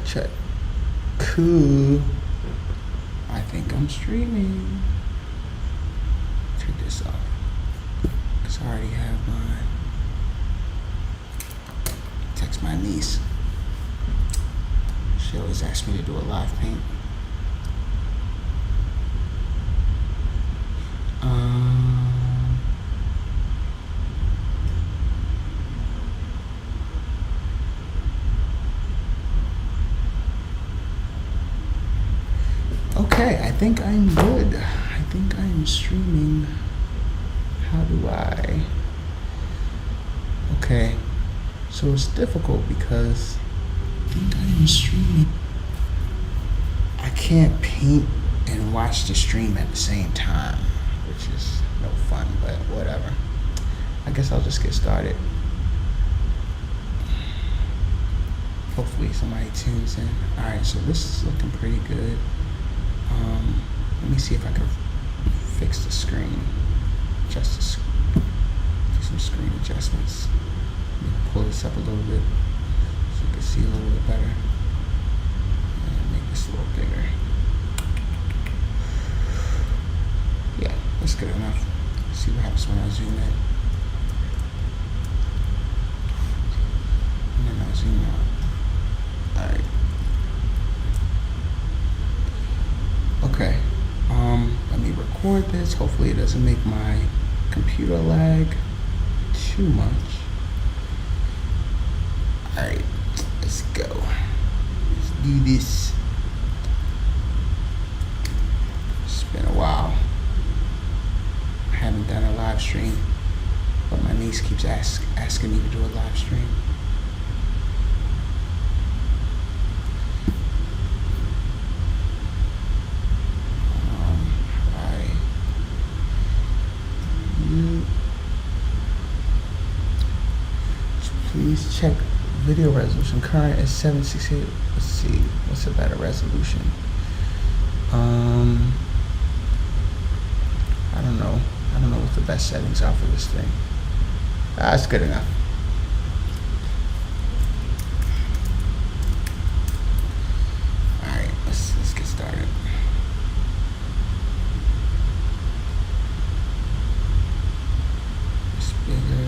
check. Cool. I think I'm streaming. Turn this off. Because I already have mine. Text my niece. She always asks me to do a live paint. Okay, I think I'm good. I think I'm streaming. How do I? Okay, so it's difficult because I think I'm streaming. I can't paint and watch the stream at the same time, which is no fun, but whatever. I guess I'll just get started. Hopefully somebody tunes in. Alright, so this is looking pretty good. Let me see if I can fix the screen. Do some screen adjustments. Let me pull this up a little bit so you can see a little bit better. And make this a little bigger. Yeah, that's good enough. Let's see what happens when I zoom in. And then I'll zoom out. Alright. Okay. Let me record this. Hopefully it doesn't make my computer lag too much. Alright, let's go. Let's do this. It's been a while. I haven't done a live stream, but my niece keeps asking me to do a live stream. Please check video resolution. Current is 768. Let's see. What's a better resolution? I don't know. I don't know what the best settings are for this thing. That's good enough. Alright, let's get started. It's bigger.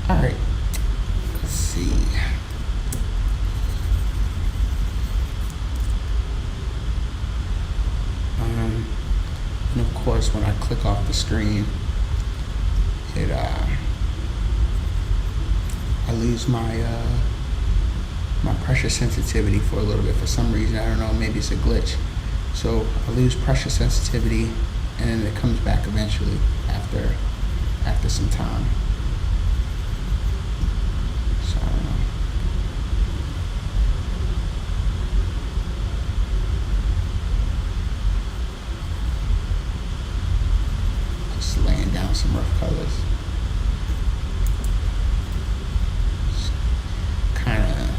Alright, let's see. And of course, when I click off the screen, it I lose my my pressure sensitivity for a little bit. For some reason, I don't know, maybe it's a glitch. So I lose pressure sensitivity, and then it comes back eventually after some time. Laying down some rough colors. Kind of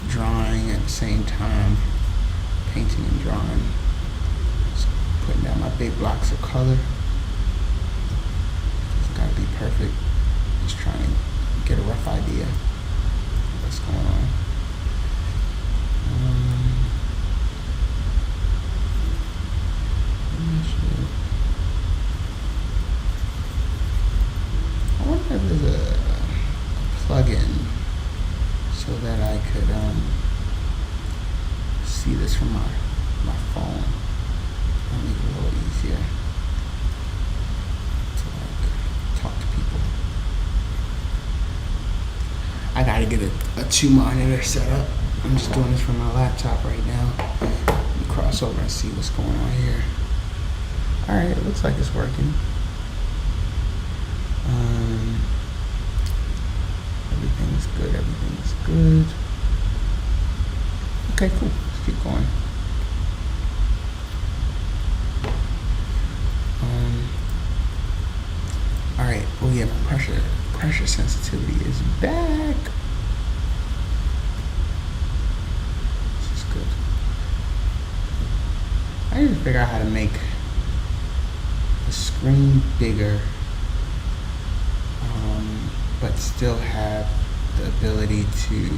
drawing at the same time, painting and drawing. Just putting down my big blocks of color. It's gotta be perfect. Just trying to get a rough idea of what's going on. I wonder if there's a plug-in so that I could see this from my phone. That'll make it a little easier to talk to people. I gotta get a 2-monitor set up. I'm just doing this from my laptop right now. Let me cross over and see what's going on here. Alright, it looks like it's working. Everything's good, everything's good. Okay, cool, let's keep going. Alright, oh yeah, my pressure sensitivity is back. This is good. I need to figure out how to make the screen bigger but still have the ability to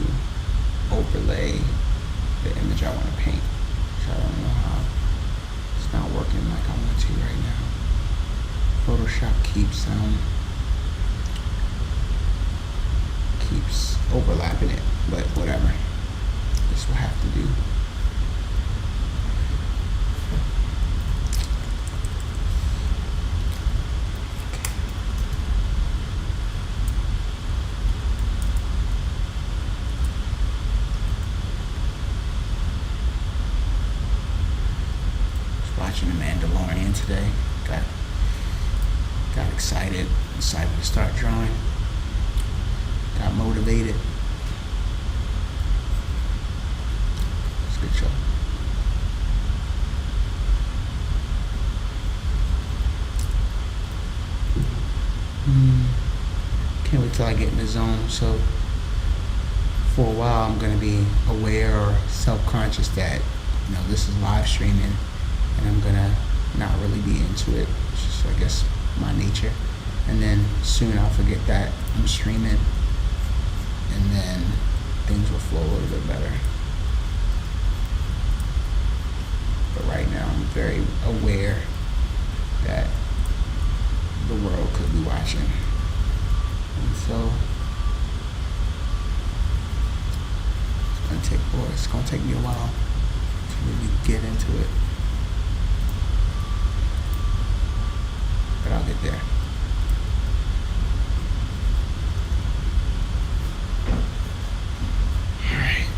overlay the image I want to paint. So I don't know how it's not working like I want to right now. Photoshop keeps overlapping it, but whatever. This will have to do. Watching The Mandalorian today. Got excited to start drawing. Got motivated. It's a good show. Can't wait till I get in the zone. So for a while I'm gonna be aware or self-conscious that this is live streaming, and I'm gonna not really be into it. It's just, I guess, my nature. And then soon I'll forget that I'm streaming, and then things will flow a little bit better. But right now I'm very aware that the world could be watching. And so it's gonna take me a while to really get into it. But I'll get there. Alright.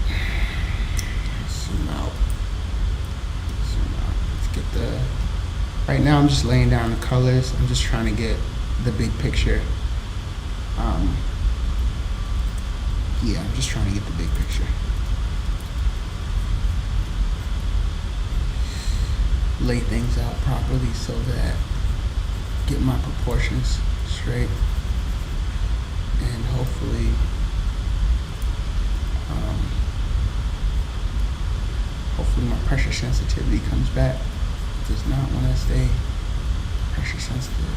Zoom out. Let's get right now I'm just laying down the colors. I'm just trying to get the big picture. Yeah, I'm just trying to get the big picture. Lay things out properly so that get my proportions straight, and hopefully my pressure sensitivity comes back. It does not want to stay pressure sensitive.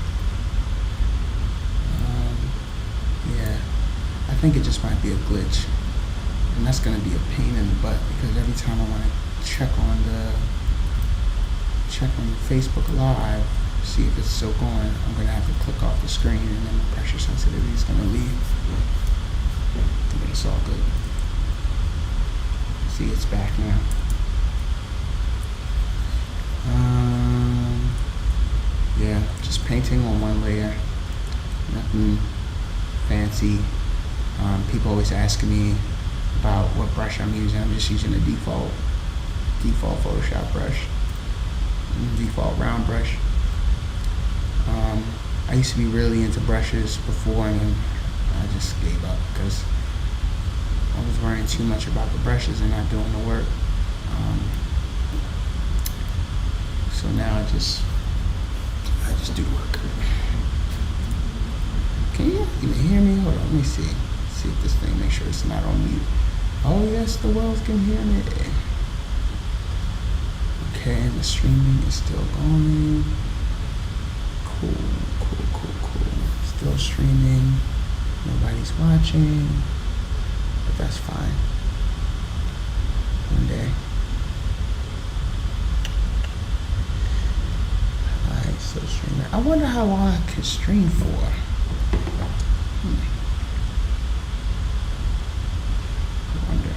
Yeah, I think it just might be a glitch, and that's going to be a pain in the butt, because every time I want to check on Facebook Live, see if it's still going, I'm going to have to click off the screen, and then the pressure sensitivity is going to leave. But it's all good. See, it's back now. Yeah, just painting on one layer. Nothing fancy. People always asking me about what brush I'm using. I'm just using the default Photoshop brush, default round brush. I used to be really into brushes before, and then I just gave up because I was worrying too much about the brushes and not doing the work. So now I just do the work. Can you even hear me? Hold on, let me see. See if this thing, make sure it's not on mute. Oh yes, the world can hear me. Okay, and the streaming is still going. Cool. Still streaming. Nobody's watching, but that's fine. One day. Alright, so streaming. I wonder how long I can stream for. I wonder.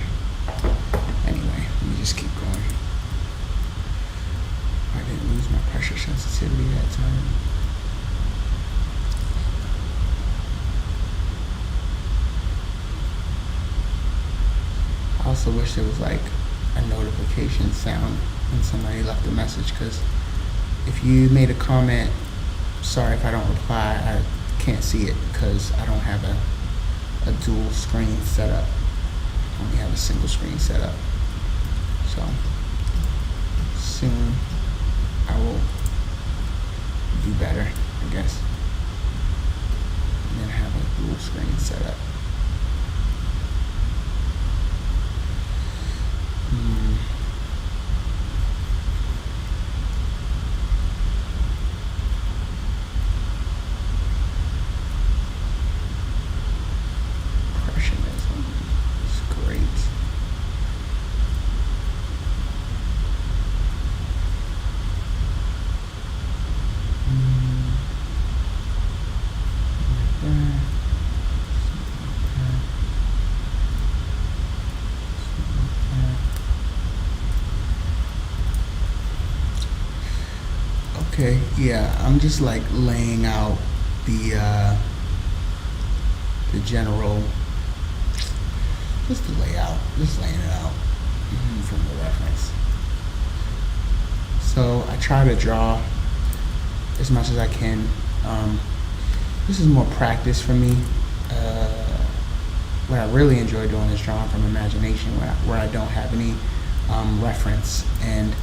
Anyway, let me just keep going. I didn't lose my pressure sensitivity that time. I also wish there was like a notification sound when somebody left a message, because if you made a comment, sorry if I don't reply, I can't see it because I don't have a dual screen set up. I only have a single screen set up. So soon I will do better, I guess, and then have a dual screen set up. Okay, yeah, I'm just like laying out the general, just the layout, just laying it out from the reference. So I try to draw as much as I can. This is more practice for me. What I really enjoy doing is drawing from imagination, where I don't have any reference, and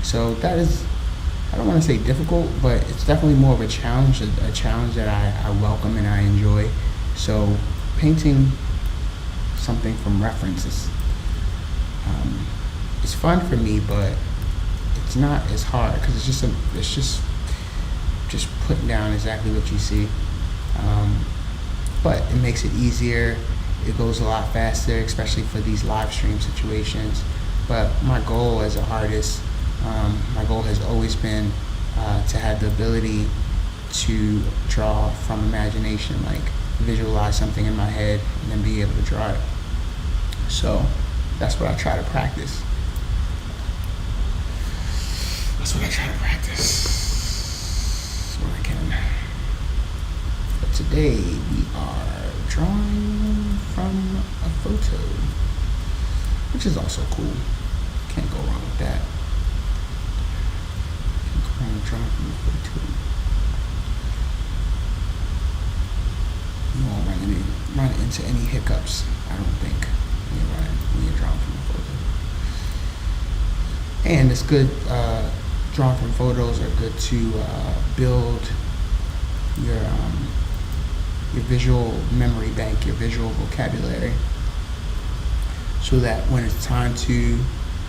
so that is, I don't want to say difficult, but it's definitely more of a challenge, a challenge that I welcome and I enjoy. So painting something from reference is it's fun for me, but it's not as hard because it's just putting down exactly what you see. But it makes it easier. It goes a lot faster, especially for these live stream situations. But my goal as an artist, my goal has always been to have the ability to draw from imagination, like visualize something in my head and then be able to draw it. So that's what I try to practice. That's what I try to practice when I can. But today we are drawing from a photo, which is also cool. Can't go wrong with that. Can't go wrong with drawing from a photo. You won't run into any hiccups, I don't think, when you're drawing from a photo. And it's good, drawing from photos are good to build your visual memory bank, your visual vocabulary, so that when it's time to,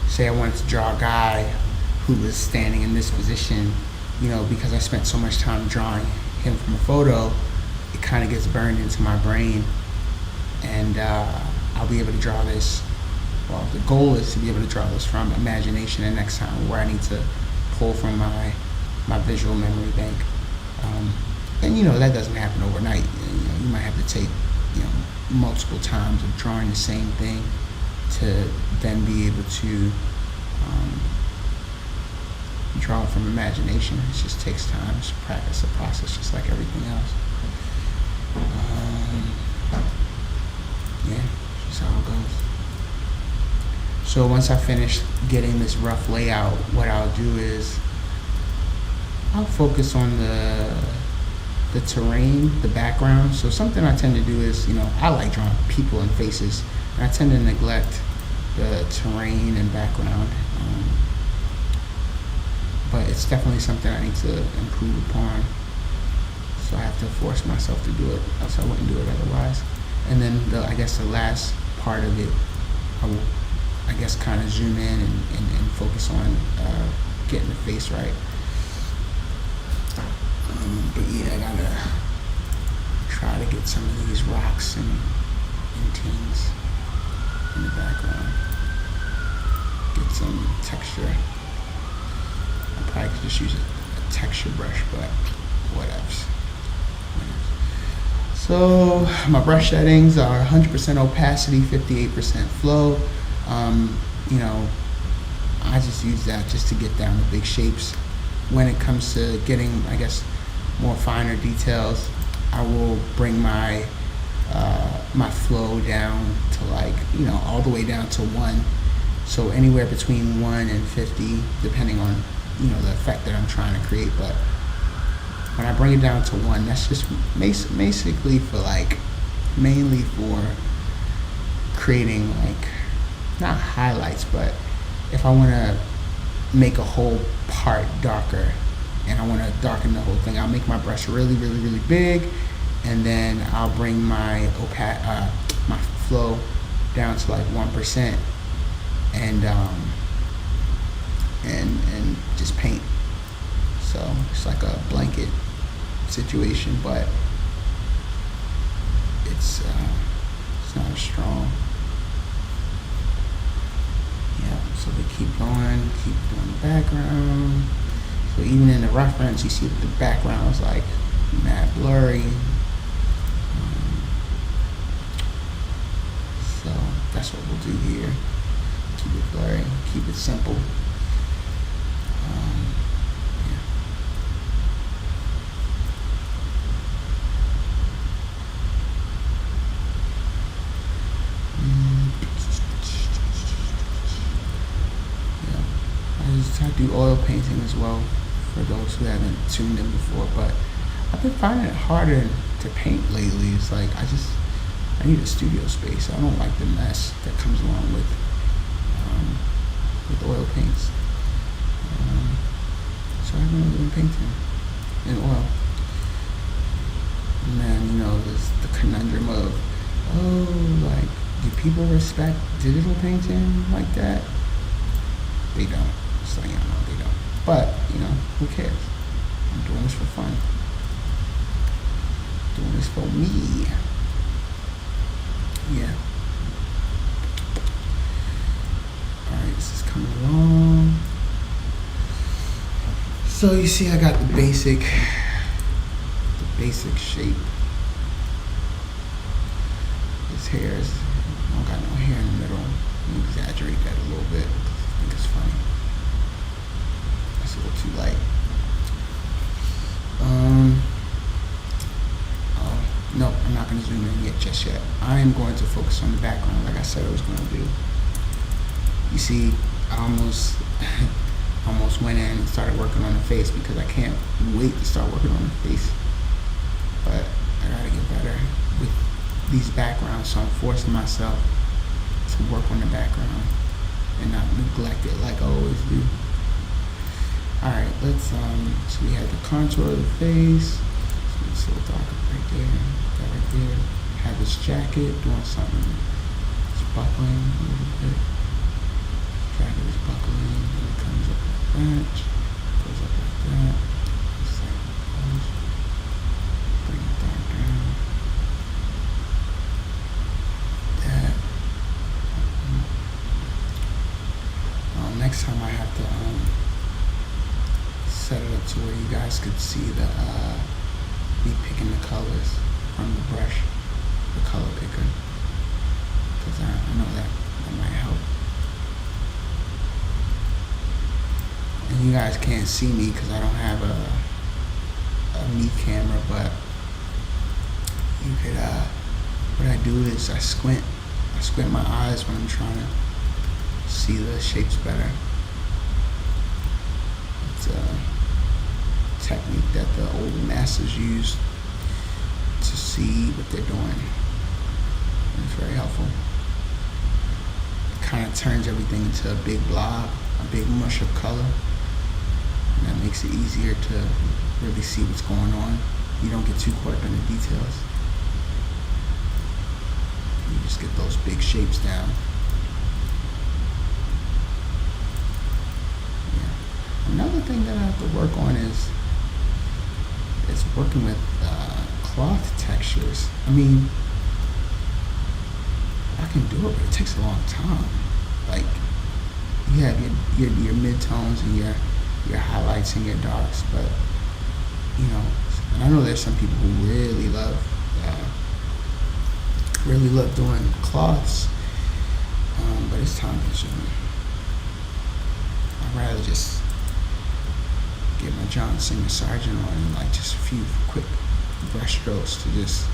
say I wanted to draw a guy who was standing in this position, because I spent so much time drawing him from a photo, it kind of gets burned into my brain, and I'll be able to draw this. Well, the goal is to be able to draw this from imagination the next time, where I need to pull from my visual memory bank. And that doesn't happen overnight. You might have to take multiple times of drawing the same thing to then be able to draw it from imagination. It just takes time. It's practice, a process, just like everything else. Yeah, just how it goes. So once I finish getting this rough layout, what I'll do is I'll focus on the terrain, the background. So something I tend to do is, I like drawing people and faces, and I tend to neglect the terrain and background. But it's definitely something I need to improve upon. So I have to force myself to do it, else I wouldn't do it otherwise. And then I guess the last part of it, I will, kind of zoom in and focus on getting the face right. But yeah, I gotta try to get some of these rocks and things in the background. Get some texture. I probably could just use a texture brush, but whatevs. So my brush settings are 100% opacity, 58% flow. I just use that just to get down the big shapes. When it comes to getting, more finer details, I will bring my my flow down to all the way down to 1. So anywhere between 1 and 50, depending on the effect that I'm trying to create. But when I bring it down to 1, that's just basically for mainly for creating not highlights, but if I want to make a whole part darker and I want to darken the whole thing, I'll make my brush really, really, really big, and then I'll bring my my flow down to 1%, and just paint. So it's like a blanket situation, but it's not as strong. Yeah, so we keep going, keep doing the background. So even in the reference, you see that the background is mad blurry. So that's what we'll do here. Keep it blurry, keep it simple. Yeah. because I do oil painting as well, for those who haven't tuned in before. But I've been finding it harder to paint lately. It's like I need a studio space. I don't like the mess that comes along with oil paints. So I haven't really been painting in oil. And then, there's the conundrum of, like, do people respect digital painting like that? They don't. So, no, they don't. But, who cares? I'm doing this for fun. Doing this for me. Yeah. Alright, this is coming along. So you see I got the basic shape. His hair is, I don't got no hair in the middle. Let me exaggerate that a little bit. I think it's funny. That's a little too light. No, I'm not going to zoom in just yet. I am going to focus on the background like I said I was going to do. You see, I almost went in and started working on the face because I can't wait to start working on the face. But I gotta get better with these backgrounds, so I'm forcing myself to work on the background and not neglect it like I always do. Alright, let's so we had the contour of the face. So it's a little darker right there. That right there. Have this jacket doing something. It's buckling a little bit. Jacket is buckling, and it comes up like that, goes up like that. Bring it down. That. Next time I have to set it up to where you guys could see me picking the colors from the brush, the color picker, because I know that might help. And you guys can't see me because I don't have a me camera, but you could, what I do is I squint my eyes when I'm trying to see the shapes better. It's a technique that the old masters used to see what they're doing. And it's very helpful. It kind of turns everything into a big blob, a big mush of color. And that makes it easier to really see what's going on. You don't get too caught up in the details. You just get those big shapes down. Yeah. Another thing that I have to work on is working with cloth textures. I mean, I can do it, but it takes a long time. Like, you have your mid-tones and your highlights and your darks, but and I know there's some people who really love doing cloths, but it's time consuming. I'd rather just get my John Singer Sargent on and like just a few quick brush strokes to just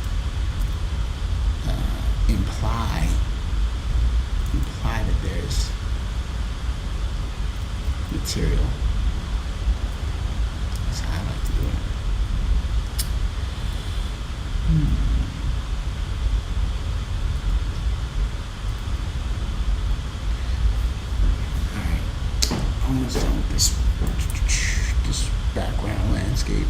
imply that there's material. That's how I like to do it. Alright, almost done with this background landscape.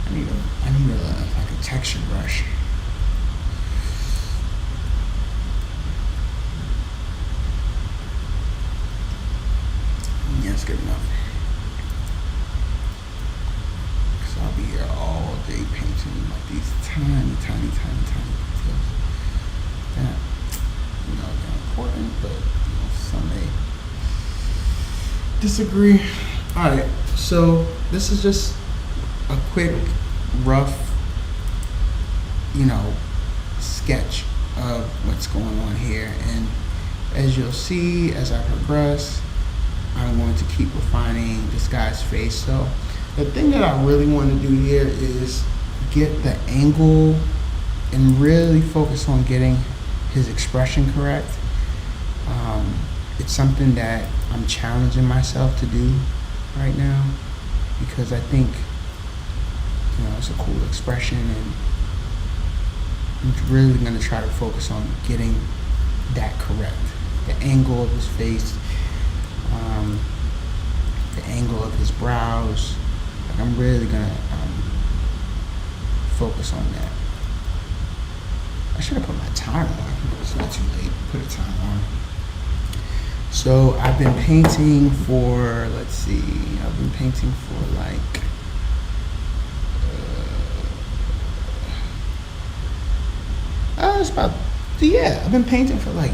I need like a texture brush. Yeah, that's good enough. Because I'll be here all day painting like these tiny details. That, they're important, but some may disagree. Alright, so this is just a quick, rough, sketch of what's going on here. And as you'll see, as I progress, I'm going to keep refining this guy's face. So The thing that I really want to do here is get the angle and really focus on getting his expression correct. It's something that I'm challenging myself to do right now because I think, it's a cool expression, and I'm really going to try to focus on getting that correct. The angle of his face, the angle of his brows. Like, I'm really going to focus on that. I should have put my timer on. It's not too late. Put a timer on. So I've been painting for, like, I've been painting for like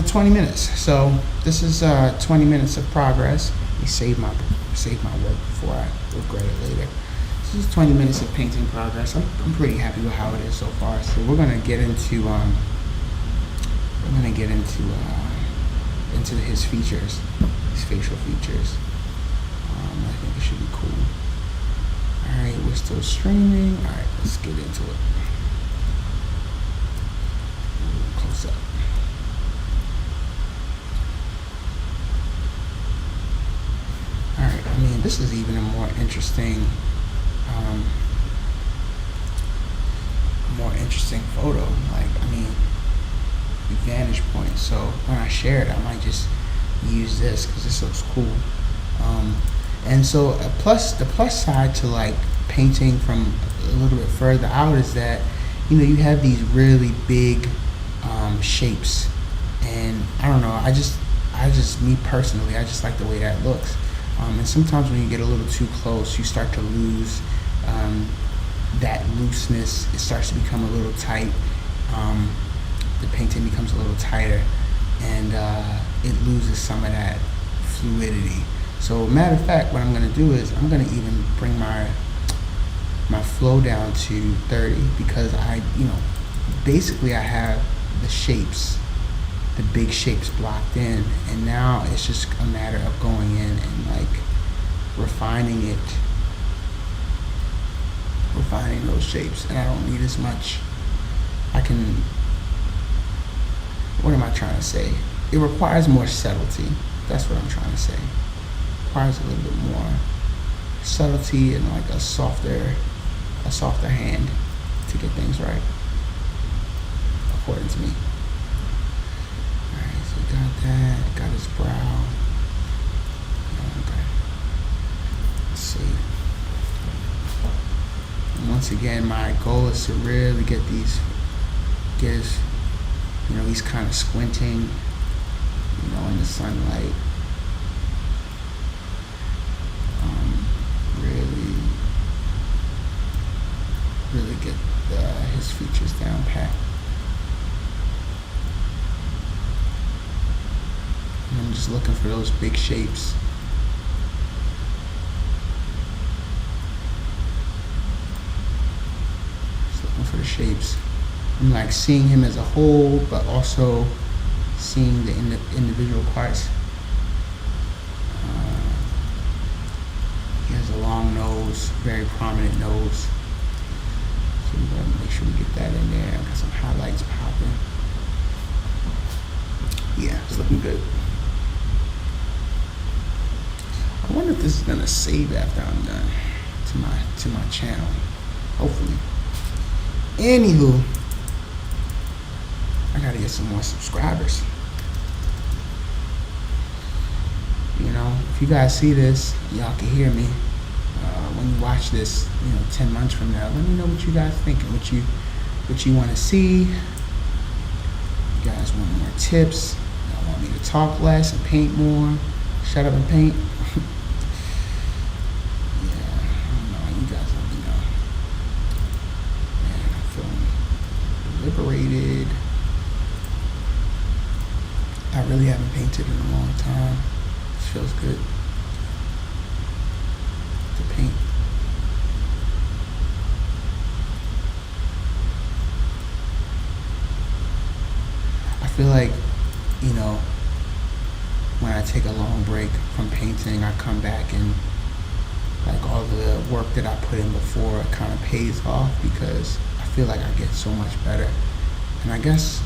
20 minutes. So this is 20 minutes of progress. You save my work before I regret it later. This is 20 minutes of painting progress. I'm pretty happy with how it is so far. So we're gonna get into his features, his facial features. I think it should be cool. All right, we're still streaming. All right, let's get into it. Close up. All right, this is even a more interesting photo. The vantage point. So when I share it, I might just use this because this looks cool. And so the plus side to like painting from a little bit further out is that you have these really big shapes, and I don't know. I just me personally, I just like the way that looks. And sometimes when you get a little too close, you start to lose that looseness. It starts to become a little tight. The painting becomes a little tighter, and it loses some of that fluidity. So matter of fact, what I'm going to do is I'm going to even bring my flow down to 30 because basically I have the shapes, the big shapes blocked in, and now it's just a matter of going in and like refining those shapes. And I don't need as much. What am I trying to say? It requires more subtlety. That's what I'm trying to say. It requires a little bit more subtlety and like a softer hand to get things right, according to me. Alright, so we got that. Got his brow. Okay. Let's see. And once again, my goal is to really get his, he's kind of squinting, in the sunlight. Really get his features down pat. And I'm just looking for those big shapes. Just looking for the shapes. I'm like seeing him as a whole, but also seeing the individual parts. He has a long nose, very prominent nose. So we gotta make sure we get that in there. Got some highlights popping. Yeah, it's looking good. I wonder if this is gonna save after I'm done to my channel. Hopefully. Anywho, I gotta get some more subscribers. If you guys see this, y'all can hear me. When you watch this, 10 months from now, let me know what you guys think and what you want to see. You guys want more tips? Y'all want me to talk less and paint more? Shut up and paint? Yeah, I don't know. You guys let me know. Man, I'm feeling liberated. I really haven't painted in a long time. This feels good to paint. I feel like, when I take a long break from painting, I come back and like all the work that I put in before kind of pays off, because I feel like I get so much better. And I guess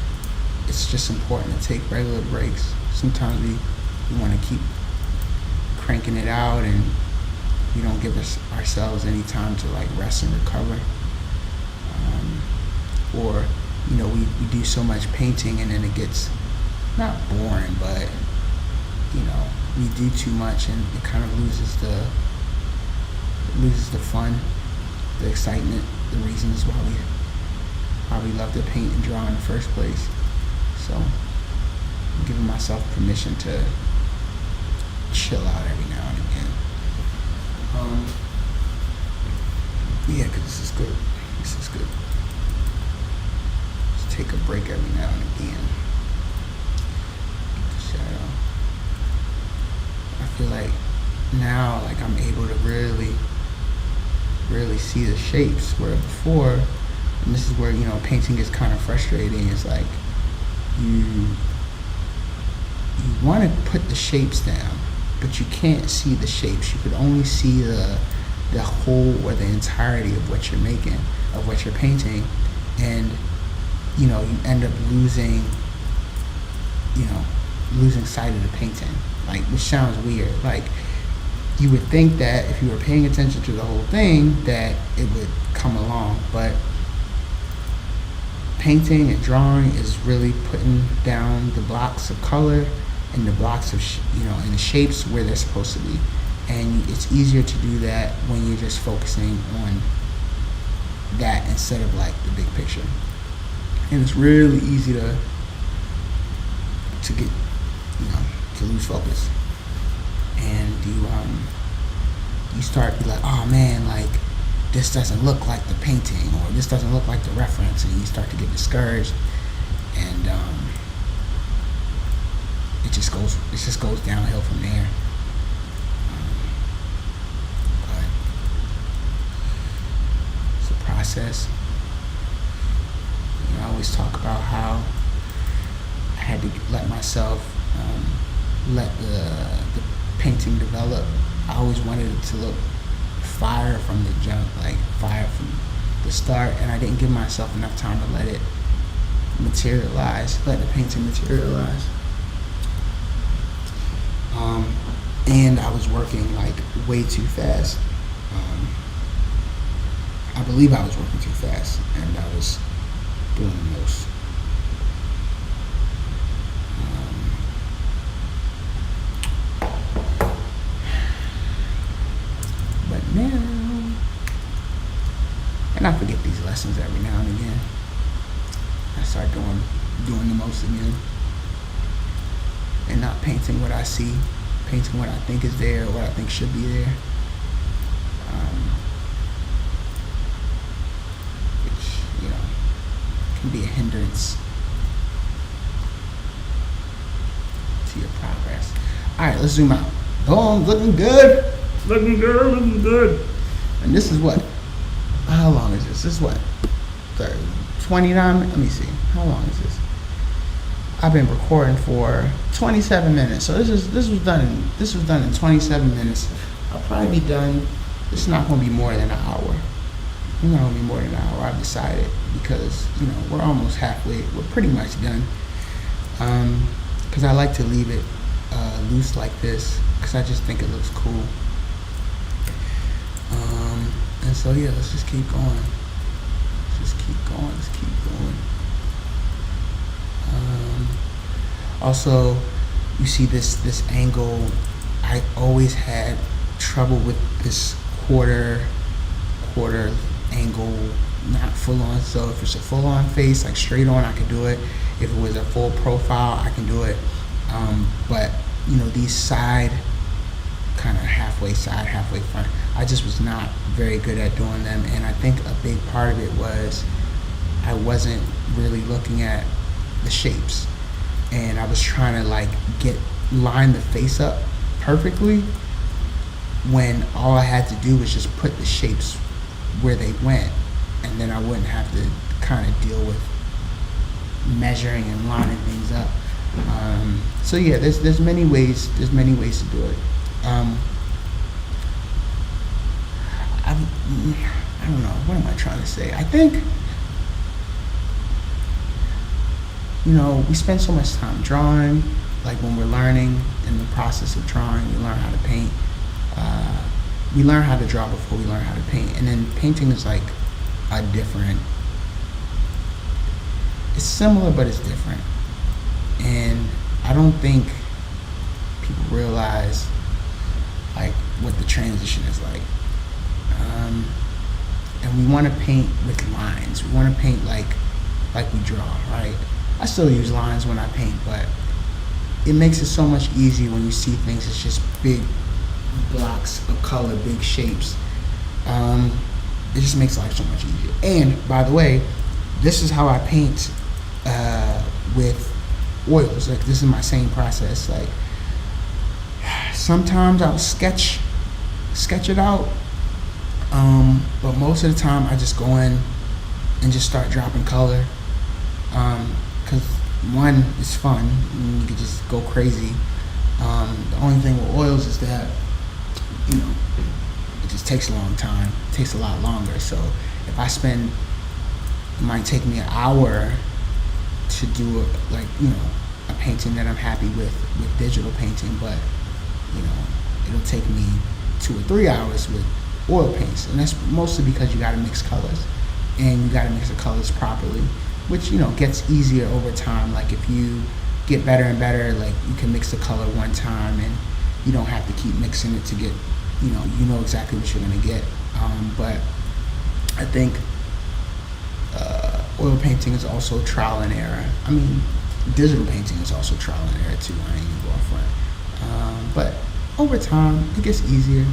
it's just important to take regular breaks. Sometimes we want to keep cranking it out, and we don't give ourselves any time to like rest and recover. Or we do so much painting, and then it gets not boring, but we do too much, and it kind of loses the fun, the excitement, the reasons why we love to paint and draw in the first place. So I'm giving myself permission to chill out every now and again. Yeah, because this is good. This is good. Just take a break every now and again. Get the shadow. I feel like now, like, I'm able to really see the shapes, where before, and this is where painting is kind of frustrating, is like you want to put the shapes down, but you can't see the shapes. You could only see the whole or the entirety of what you're making, of what you're painting, and you end up losing sight of the painting, like, which sounds weird. Like, you would think that if you were paying attention to the whole thing, that it would come along, but painting and drawing is really putting down the blocks of color and the blocks of and the shapes where they're supposed to be. And it's easier to do that when you're just focusing on that instead of like the big picture. And it's really easy to get to lose focus, and you start to be like, oh man, like, this doesn't look like the painting, or this doesn't look like the reference, and you start to get discouraged, and it just goes downhill from there. But it's a process. I always talk about how I had to let myself let the painting develop. I always wanted it to look fire from the jump, like fire from the start, and I didn't give myself enough time to let it materialize, let the painting materialize. And I was working like way too fast. I believe I was working too fast, and I was doing the most. But now, and I forget these lessons every now and again. I start doing the most again, and not painting what I see, painting what I think is there, or what I think should be there. Which can be a hindrance to your progress. All right, let's zoom out. Oh, looking good. Looking good. And this is what? How long is this? This is what? 29 minutes? Let me see. How long is this? I've been recording for 27 minutes. So this was done in 27 minutes. I'll probably be done. It's not going to be more than an hour. It's not going to be more than an hour, I've decided, because we're almost halfway. We're pretty much done. Because I like to leave it loose like this, because I just think it looks cool. And so yeah, let's just keep going. Let's keep going. Also, you see this angle. I always had trouble with this quarter angle, not full on. So if it's a full on face, like straight on, I can do it. If it was a full profile, I can do it. But these side, kind of halfway side, halfway front, I just was not very good at doing them. And I think a big part of it was I wasn't really looking at the shapes, and I was trying to line the face up perfectly, when all I had to do was just put the shapes where they went, and then I wouldn't have to kind of deal with measuring and lining things up. So yeah, there's many ways to do it. I don't know, what am I trying to say? I think, we spend so much time drawing, like when we're learning in the process of drawing, we learn how to paint. We learn how to draw before we learn how to paint. And then painting is like a different, it's similar, but it's different. And I don't think people realize like what the transition is like. And we want to paint with lines. We want to paint like we draw, right? I still use lines when I paint, but it makes it so much easier when you see things as just big blocks of color, big shapes. It just makes life so much easier. And by the way, this is how I paint with oils. Like, this is my same process. Like, sometimes I'll sketch it out, but most of the time I just go in and just start dropping color, because one, it's fun and you can just go crazy. The only thing with oils is that it just takes a long time. It takes a lot longer. So if I spend, it might take me an hour to do a painting that I'm happy with digital painting, but it'll take me 2 or 3 hours with oil paints, and that's mostly because you got to mix colors, and you got to mix the colors properly, which gets easier over time. Like, if you get better and better, like, you can mix the color one time and you don't have to keep mixing it to get you know exactly what you're going to get. But I think oil painting is also trial and error. I mean, digital painting is also trial and error too. I ain't even going front. But over time, it gets easier.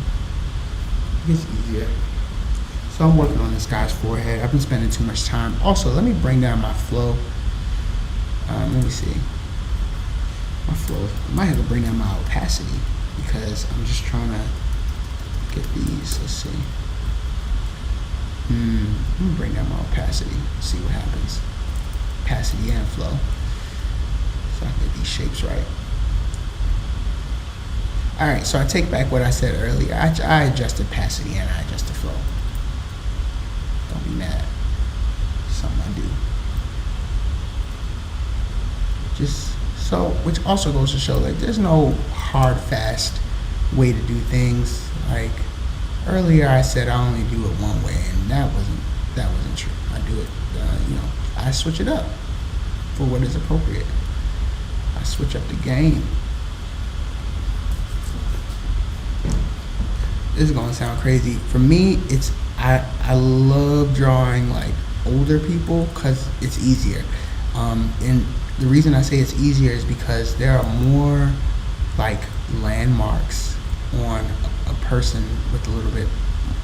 So I'm working on this guy's forehead. I've been spending too much time. Also, let me bring down my flow. Let me see. My flow. I might have to bring down my opacity because I'm just trying to get these. Let's see. Let me bring down my opacity. See what happens. Opacity and flow. So I can get these shapes right. Alright, so I take back what I said earlier. I adjusted opacity and I adjusted flow. Don't be mad. Something I do. Just so, which also goes to show, like, there's no hard, fast way to do things. Like, earlier I said I only do it one way, and that wasn't true. I do it, I switch it up for what is appropriate. I switch up the game. This is gonna sound crazy. For me, I love drawing like older people because it's easier. And the reason I say it's easier is because there are more like landmarks on a person with a little bit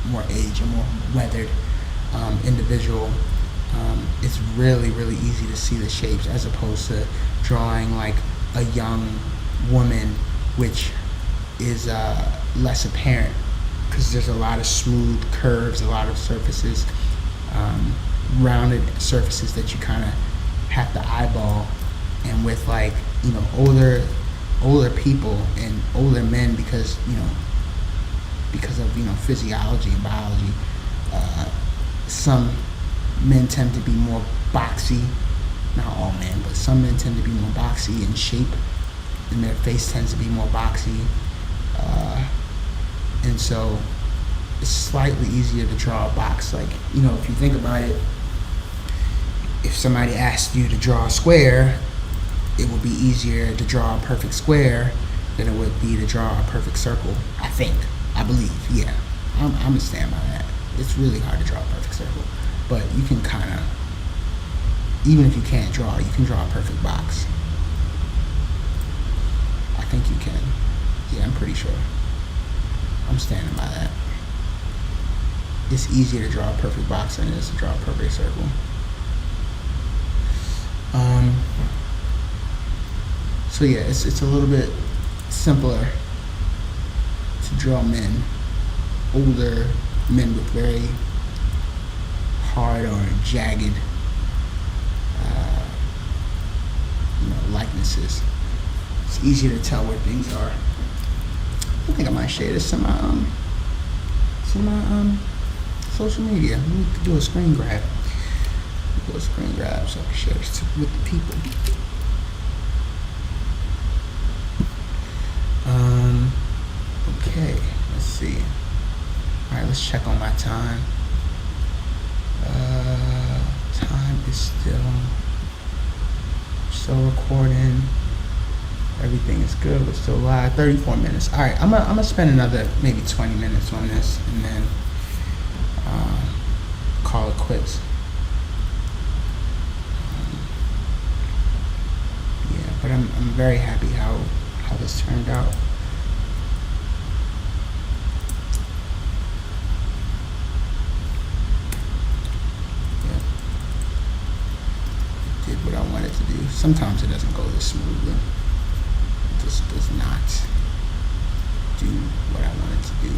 more age, a more weathered individual. It's really, really easy to see the shapes as opposed to drawing like a young woman, which is less apparent because there's a lot of smooth curves, a lot of surfaces, rounded surfaces that you kind of have to eyeball. And with like older people and older men, because of physiology and biology, some men tend to be more boxy. Not all men, but some men tend to be more boxy in shape, and their face tends to be more boxy. And so it's slightly easier to draw a box. Like, if you think about it, if somebody asked you to draw a square, it would be easier to draw a perfect square than it would be to draw a perfect circle. I believe, yeah. I'm gonna stand by that. It's really hard to draw a perfect circle, but you can kind of, even if you can't draw, you can draw a perfect box. I think you can. Yeah, I'm pretty sure. I'm standing by that. It's easier to draw a perfect box than it is to draw a perfect circle. So yeah, it's a little bit simpler to draw men, older men with very hard or jagged likenesses. It's easier to tell where things are. I think I might share this to my social media. Let me do a screen grab. Do a screen grab so I can share this with the people. Okay, let's see. All right, let's check on my time. Time is still recording. Everything is good. We're still live. 34 minutes. All right, I'm gonna spend another maybe 20 minutes on this and then call it quits. Yeah, but I'm very happy how this turned out. What I wanted to do. Sometimes it doesn't go this smoothly. It just does not do what I wanted to do.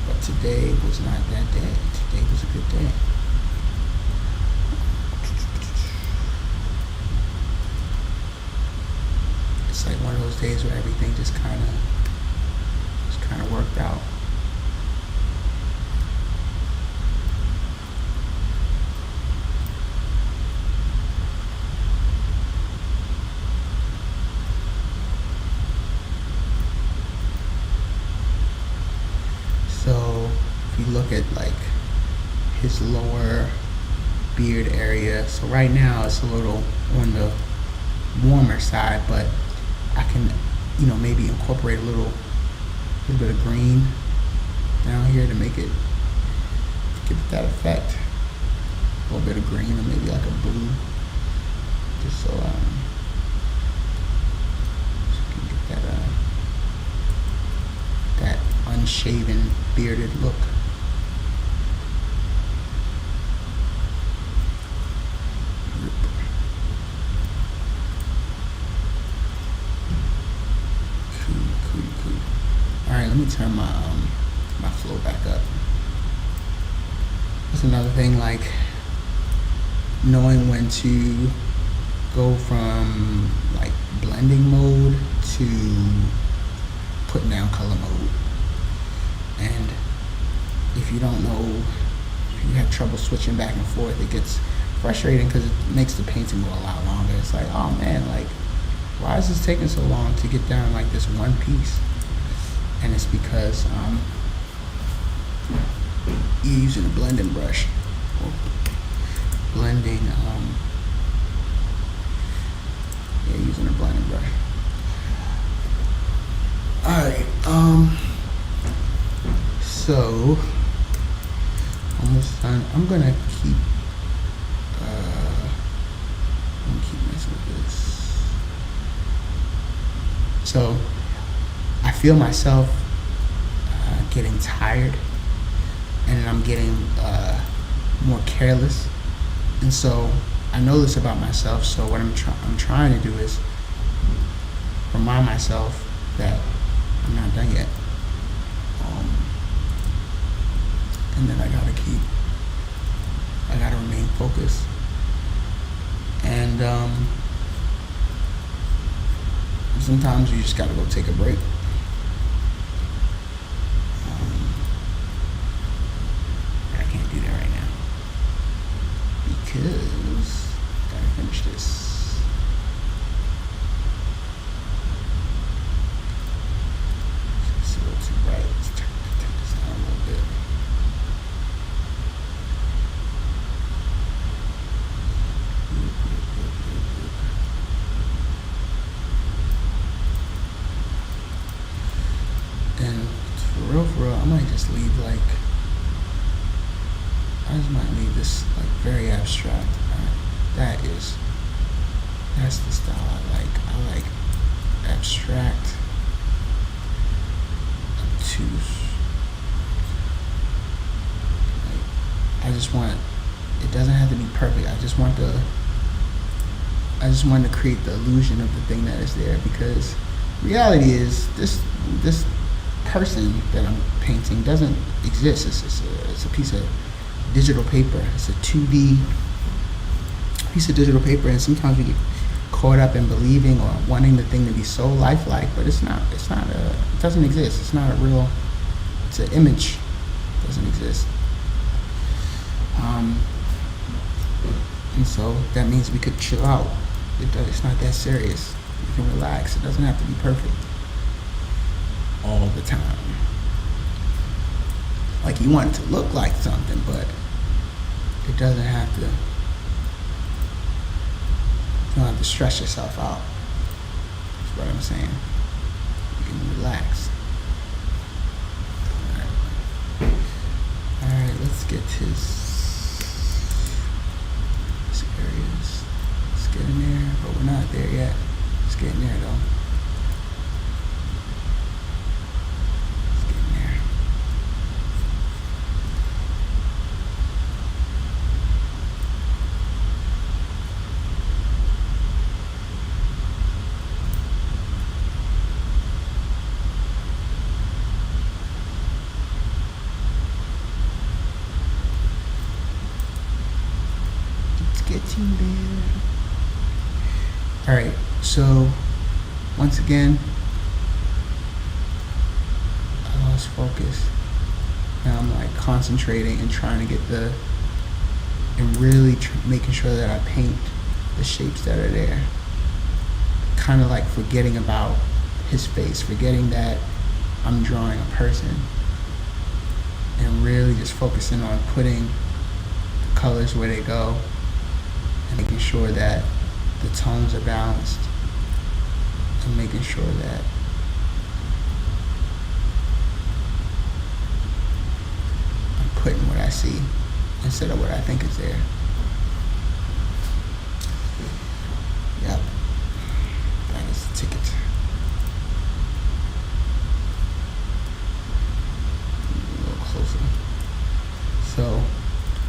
But today was not that day. Today was a good day. It's like one of those days where everything just kind of worked out. So if you look at like his lower beard area, so right now it's a little on the warmer side, but I can, maybe incorporate a little bit of green down here to make it give it that effect. A little bit of green or maybe like a blue, just so you can get that unshaven, bearded look. Cool. All right, let me turn my flow back up. That's another thing, like knowing when to go from like blending mode to putting down color mode. And if you don't know, if you have trouble switching back and forth, it gets frustrating because it makes the painting go a lot longer. It's like, oh man, like, why is this taking so long to get down like this one piece? And it's because you're using a blending brush. Using a blending brush. Alright, so almost done. I'm gonna keep messing with this. So I feel myself getting tired, and I'm getting more careless, and so I know this about myself. So what I'm trying to do is remind myself that I'm not done yet, and then I gotta remain focused, and sometimes you just gotta go take a break. I can't do that right now because I gotta finish this. It's a little too bright. Let's turn this down a little bit. And for real, I might just leave this like very abstract. That's the style I like. I like abstract, obtuse. Like, I just want, it doesn't have to be perfect. I just want to create the illusion of the thing that is there, because reality is this person that I'm painting doesn't exist. It's a piece of digital paper. It's a 2D piece of digital paper, and sometimes we get caught up in believing or wanting the thing to be so lifelike, but it doesn't exist. It's not a real, it's an image. It doesn't exist. Um, and so that means we could chill out. It's not that serious. You can relax. It doesn't have to be perfect all the time. Like you want it to look like something, but it doesn't have to. You don't have to stress yourself out. That's what I'm saying. You can relax. Alright, let's get his areas. Let's get in there, but we're not there yet. Let's get in there though. Let's get in there. Getting there. All right, so once again, I lost focus. Now I'm like concentrating and trying to get and really making sure that I paint the shapes that are there. Kind of like forgetting about his face, forgetting that I'm drawing a person, and really just focusing on putting the colors where they go. And making sure that the tones are balanced, and making sure that I'm putting what I see instead of what I think is there. Yep, that is the ticket. A little closer. So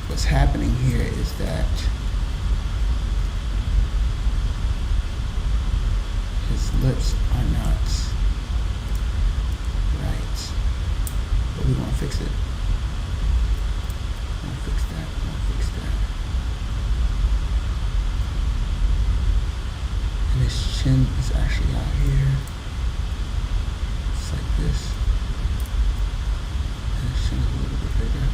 what's happening here is that his lips are not right, but we want to fix it. We want to fix that. We want to fix that. And his chin is actually out here. It's like this. And his chin is a little bit bigger.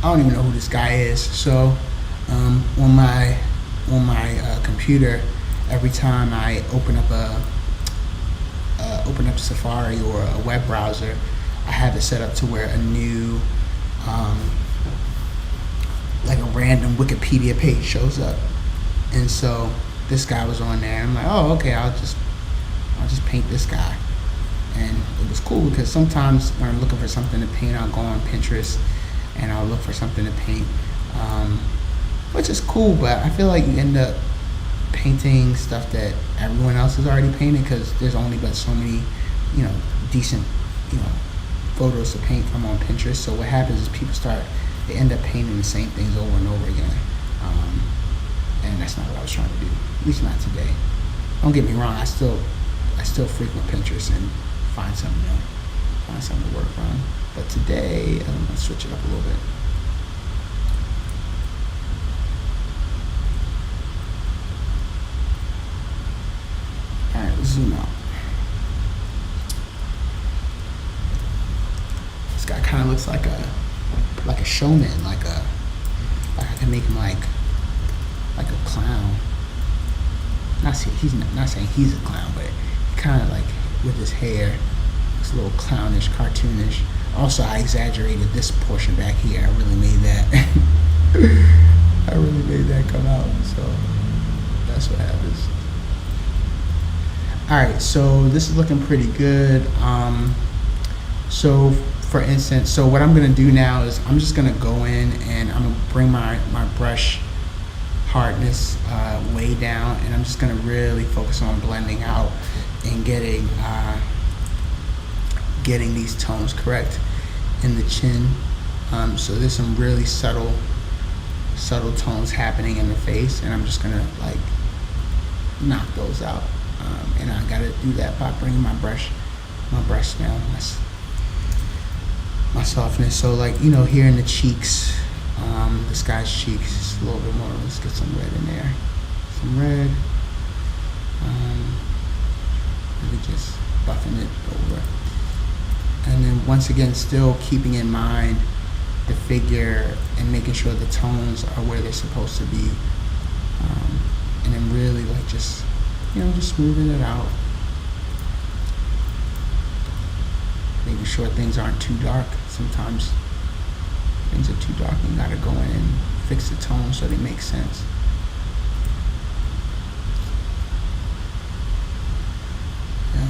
I don't even know who this guy is, so on my computer, every time I open up Safari or a web browser, I have it set up to where a new like a random Wikipedia page shows up, and so this guy was on there. And I'm like, oh, okay, I'll just paint this guy, and it was cool because sometimes when I'm looking for something to paint, I'll go on Pinterest and I'll look for something to paint. Which is cool, but I feel like you end up painting stuff that everyone else has already painted because there's only but so many, decent, photos to paint from on Pinterest. So what happens is they end up painting the same things over and over again. And that's not what I was trying to do, at least not today. Don't get me wrong, I still frequent Pinterest and find something to work on. But today, I'm gonna switch it up a little bit. Alright, let's zoom out. This guy kind of looks like a showman, like I can make him like a clown. Not saying he's a clown, but kind of like with his hair, it's a little clownish, cartoonish. Also, I exaggerated this portion back here. I really made that come out. So that's what happens. Alright, so this is looking pretty good. So for instance, so what I'm gonna do now is I'm just gonna go in and I'm gonna bring my brush hardness way down, and I'm just gonna really focus on blending out and getting these tones correct in the chin. So there's some really subtle tones happening in the face, and I'm just gonna like knock those out. And I gotta do that by bringing my brush down, my softness. So like, here in the cheeks, this guy's cheeks, just a little bit more. Let's get some red in there. Some red. Really just buffing it over. And then once again, still keeping in mind the figure and making sure the tones are where they're supposed to be. And then really like just smoothing it out. Making sure things aren't too dark. Sometimes things are too dark and you gotta go in and fix the tone so they make sense. Yeah.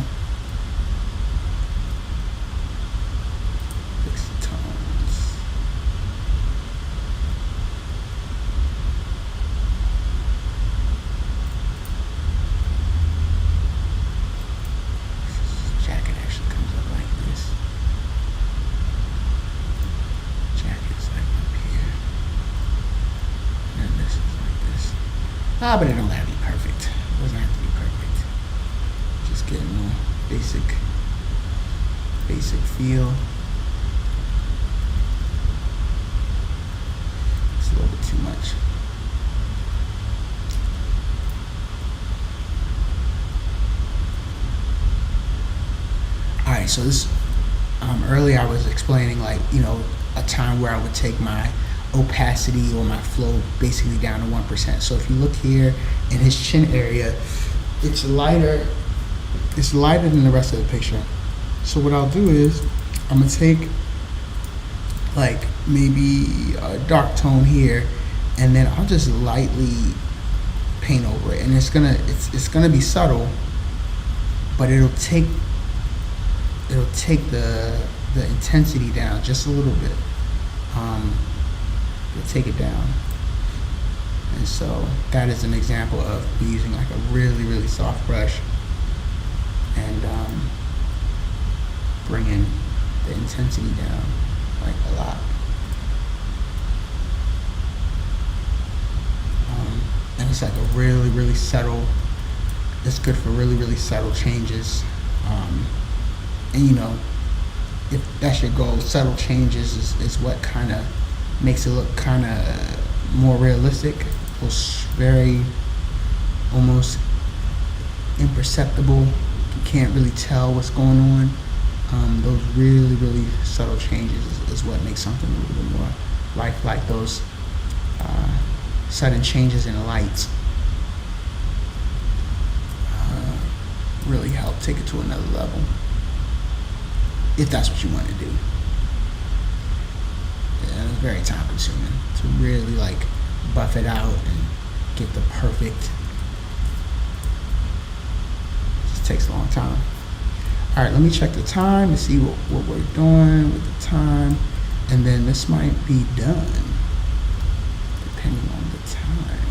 Fix the tones. This jacket actually comes up like this. Jacket's like up here. And then this is like this. But it don't have to be perfect. It doesn't have to be perfect. Just getting more basic feel. It's a little bit too much. Alright, so this earlier I was explaining like, a time where I would take my opacity or my flow basically down to 1%. So if you look here in his chin area, it's lighter than the rest of the picture. So what I'll do is I'm gonna take like maybe a dark tone here, and then I'll just lightly paint over it, and it's gonna be subtle, but it'll take the intensity down just a little bit. It'll take it down. And so that is an example of me using like a really, really soft brush and bringing the intensity down like a lot. And it's like a really, really subtle, it's good for really, really subtle changes. And if that's your goal, subtle changes is what kind of makes it look kind of more realistic. It's very almost imperceptible. You can't really tell what's going on. Those really, really subtle changes is what makes something a little bit more lifelike. Those sudden changes in light really help take it to another level, if that's what you want to do. Yeah, it's very time consuming to really like buff it out and get the perfect. It just takes a long time. All right, let me check the time to see what we're doing with the time, and then this might be done depending on the time.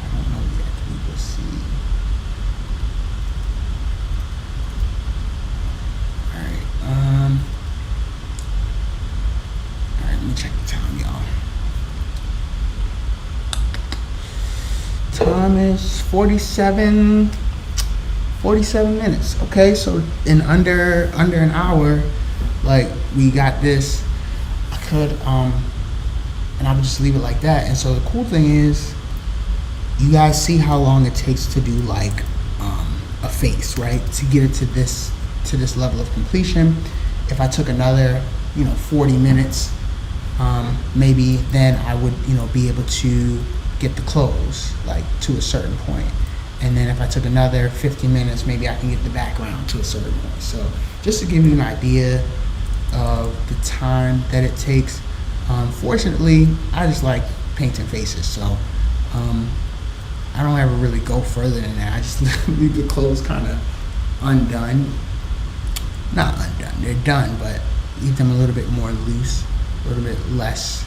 I don't know yet. We will see. All right, let me check the time, y'all. Time is 47 minutes. Okay, so in under an hour, like we got this. I could and I would just leave it like that. And so the cool thing is, you guys see how long it takes to do like a face, right? To get it to this level of completion. If I took another 40 minutes, maybe then I would be able to get the close like to a certain point. And then if I took another 50 minutes, maybe I can get the background to a certain point. So just to give you an idea of the time that it takes. Fortunately, I just like painting faces, so I don't ever really go further than that. I just leave the clothes kind of undone. Not undone, they're done, but leave them a little bit more loose, a little bit less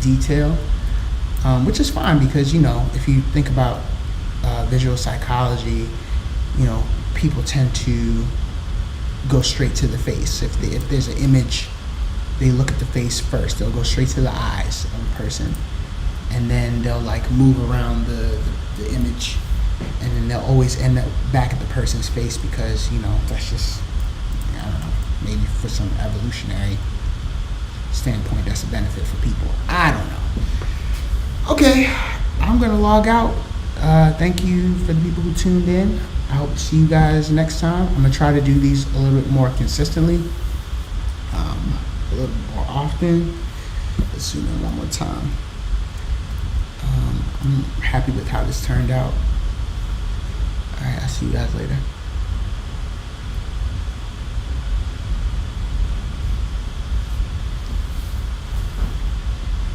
detail, which is fine because if you think about visual psychology, people tend to go straight to the face. If there's an image, they look at the face first. They'll go straight to the eyes of a person, and then they'll like move around the image, and then they'll always end up back at the person's face because that's just, I don't know, maybe for some evolutionary standpoint that's a benefit for people. I don't know. Okay, I'm gonna log out. Thank you for the people who tuned in. I hope to see you guys next time. I'm gonna try to do these a little bit more consistently, a little more often. Let's do that one more time. I'm happy with how this turned out. All right, I'll see you guys later.